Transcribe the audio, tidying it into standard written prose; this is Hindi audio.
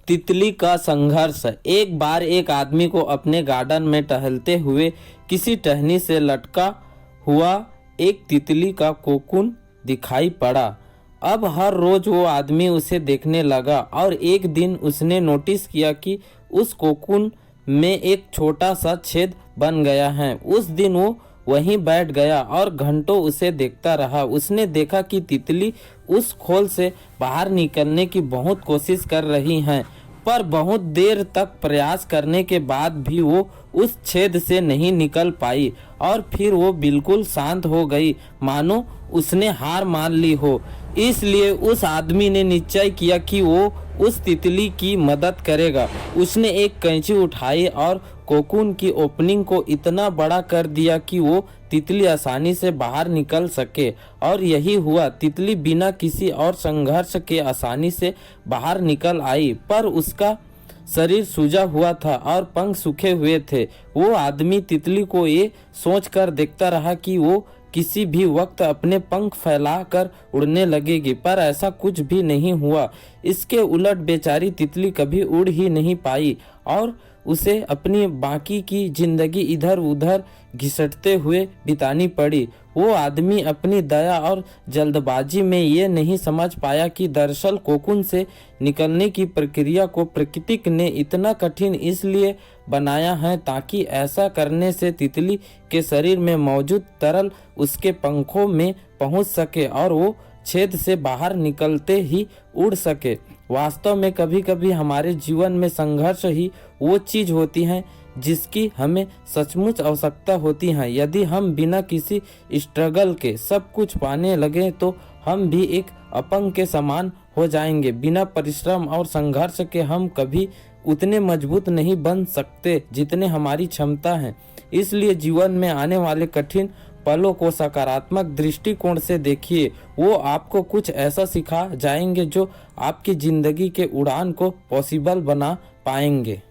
तितली का संघर्ष। एक बार एक आदमी को अपने गार्डन में टहलते हुए किसी टहनी से लटका हुआ एक तितली का कोकून दिखाई पड़ा। अब हर रोज वो आदमी उसे देखने लगा और एक दिन उसने नोटिस किया कि उस कोकून में एक छोटा सा छेद बन गया है। उस दिन वो वहीं बैठ गया और घंटों उसे देखता रहा। उसने देखा कि तितली उस खोल से बाहर निकलने की बहुत कोशिश कर रही है, पर बहुत देर तक प्रयास करने के बाद भी वो उस छेद से नहीं निकल पाई और फिर वो बिल्कुल शांत हो गई, मानो उसने हार मान ली हो। इसलिए उस आदमी ने निश्चय किया कि वो उस तितली की मदद करेगा। उसने एक कैंची उठाई और कोकून की ओपनिंग को इतना बड़ा कर दिया कि वो तितली आसानी से बाहर निकल सके, और यही हुआ। तितली बिना किसी और संघर्ष के आसानी से बाहर निकल आई, पर उसका शरीर सूजा हुआ था और पंख सूखे हुए थे। वो आदमी तितली को ये सोचकर देखता रहा कि वो किसी भी वक्त अपने पंख फैलाकर उड़ने लगेगी, पर ऐसा कुछ भी नहीं हुआ। इसके उलट बेचारी तितली कभी उड़ ही नहीं पाई और उसे अपनी बाकी की जिंदगी इधर उधर घिसटते हुए बितानी पड़ी। वो आदमी अपनी दया और जल्दबाजी में ये नहीं समझ पाया कि दरअसल कोकून से निकलने की प्रक्रिया को प्रकृति ने इतना कठिन इसलिए बनाया है ताकि ऐसा करने से तितली के शरीर में मौजूद तरल उसके पंखों में पहुंच सके और वो छेद से बाहर निकलते ही उड़ सके। वास्तव में कभी कभी हमारे जीवन में संघर्ष ही वो चीज होती है जिसकी हमें सचमुच आवश्यकता होती है। यदि हम बिना किसी स्ट्रगल के सब कुछ पाने लगे तो हम भी एक अपंग के समान हो जाएंगे। बिना परिश्रम और संघर्ष के हम कभी उतने मजबूत नहीं बन सकते जितने हमारी क्षमता है। इसलिए जीवन में आने वाले कठिन पलों को सकारात्मक दृष्टिकोण से देखिए। वो आपको कुछ ऐसा सिखा जाएंगे जो आपकी जिंदगी के उड़ान को पॉसिबल बना पाएंगे।